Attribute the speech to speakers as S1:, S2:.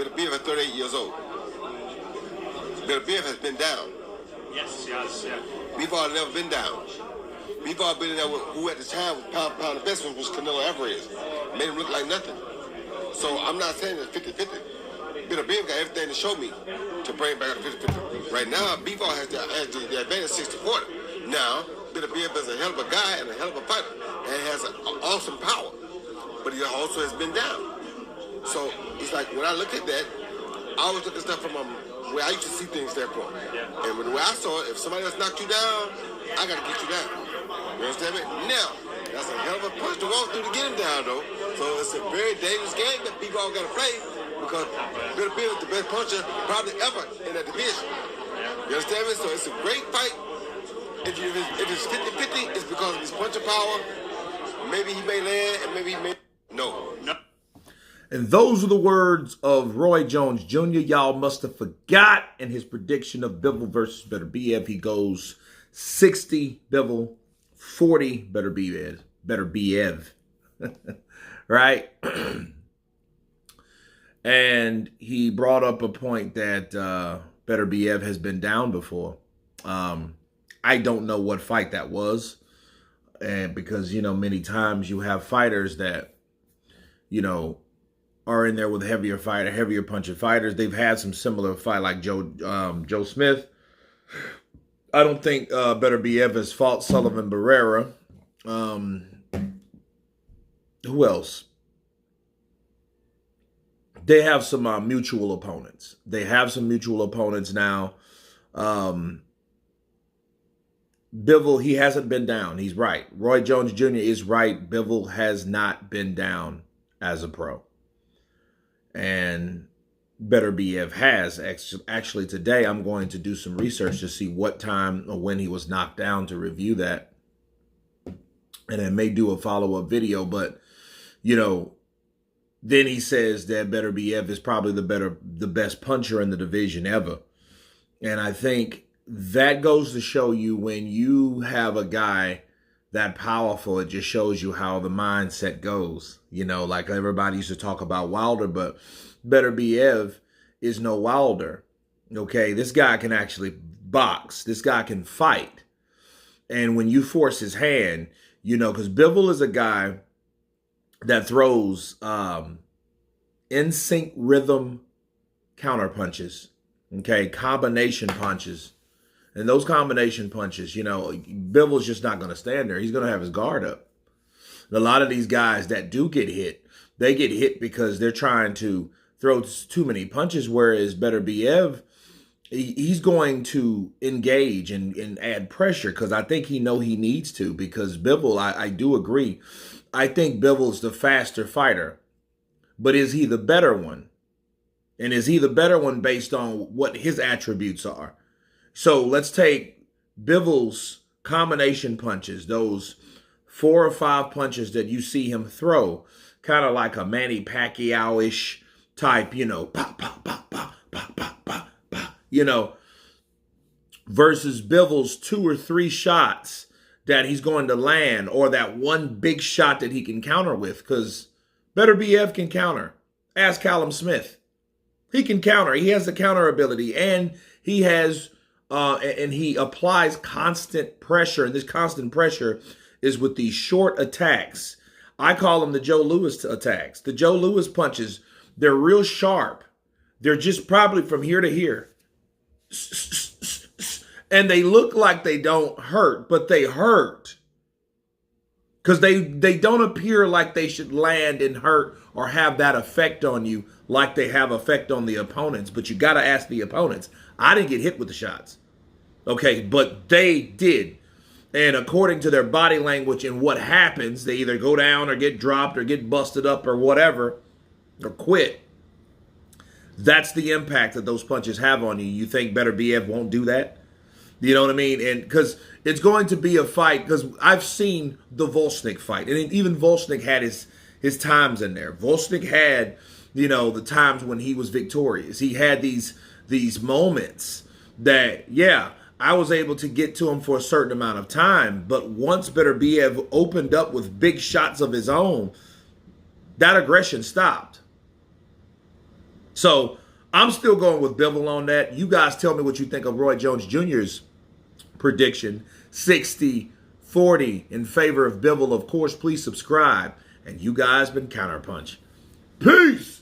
S1: Beterviev is 38 years old. Beterviev has been down.
S2: Yes, yes, yeah.
S1: Bivol had never been down. Bivol been in there with, who at the time was pound the best one was Canelo Alvarez. Made him look like nothing. So I'm not saying it's 50-50. Beterviev got everything to show me to bring back to 50-50. Right now, Bivol has the advantage 60-40. Now, Beterviev is a hell of a guy and a hell of a fighter and has an awesome power. But he also has been down. So it's like when I look at that, I always look at stuff from where I used to see things standpoint.
S2: Yeah.
S1: And the way I saw it, if somebody else knocked you down, I got to get you down. You understand me? Now, that's a hell of a punch to walk through to get him down, though. So it's a very dangerous game that people all got to play because Beterviev is the best puncher probably ever in that division. You understand me? So it's a great fight. If it's 50-50, it's because of his puncher power. Maybe he may land and maybe he may no.
S3: And those are the words of Roy Jones Jr. Y'all must have forgot in his prediction of Bivol versus Beterbiev. He goes 60 Bivol, 40 Beterbiev. Right? And he brought up a point that Beterbiev has been down before. I don't know what fight that was. And because, many times you have fighters that, are in there with heavier punching fighters. They've had some similar fight like Joe Smith. I don't think Beterbiev has fought Sullivan Barrera. Who else? They have some mutual opponents. They have some mutual opponents now. Bivol, he hasn't been down. He's right. Roy Jones Jr. is right. Bivol has not been down as a pro. And Beterbiev has. Actually, today I'm going to do some research to see what time or when he was knocked down to review that. And I may do a follow-up video, but, then he says that Beterbiev is probably the best puncher in the division ever. And I think that goes to show you when you have a guy that powerful, it just shows you how the mindset goes. Like everybody used to talk about Wilder, but Beterbiev is no Wilder. Okay, this guy can actually box. This guy can fight. And when you force his hand, because Bivol is a guy that throws in sync rhythm counter punches. Okay, combination punches. And those combination punches, Bivol's just not going to stand there. He's going to have his guard up. And a lot of these guys that do get hit, they get hit because they're trying to throw too many punches, whereas Beterbiev, he's going to engage and add pressure because I think he needs to, because Bivol, I do agree. I think Bivol's the faster fighter. But is he the better one? And is he the better one based on what his attributes are? So let's take Bivol's combination punches, those 4 or 5 punches that you see him throw, kind of like a Manny Pacquiao-ish type, pop, pop, pop, pop, pop, pop, pop, pop, versus Bivol's 2 or 3 shots that he's going to land, or that one big shot that he can counter with, because Beterbiev can counter. Ask Callum Smith. He can counter. He has the counter ability, and he has... and he applies constant pressure, and this constant pressure is with these short attacks. I call them the Joe Louis attacks. The Joe Louis punches, they're real sharp. They're just probably from here to here. And they look like they don't hurt, but they hurt. Because they don't appear like they should land and hurt or have that effect on you like they have effect on the opponents. But you got to ask the opponents. I didn't get hit with the shots. Okay, but they did. And according to their body language and what happens, they either go down or get dropped or get busted up or whatever, or quit. That's the impact that those punches have on you. You think Beterbiev won't do that? You know what I mean? And because it's going to be a fight, because I've seen the Volchnik fight. And even Volchnik had his times in there. Volchnik had, the times when he was victorious. He had these moments that, I was able to get to him for a certain amount of time. But once Beterbiev opened up with big shots of his own, that aggression stopped. So I'm still going with Bivol on that. You guys tell me what you think of Roy Jones Jr.'s prediction. 60-40 in favor of Bivol. Of course, please subscribe. And you guys been Counterpunch. Peace!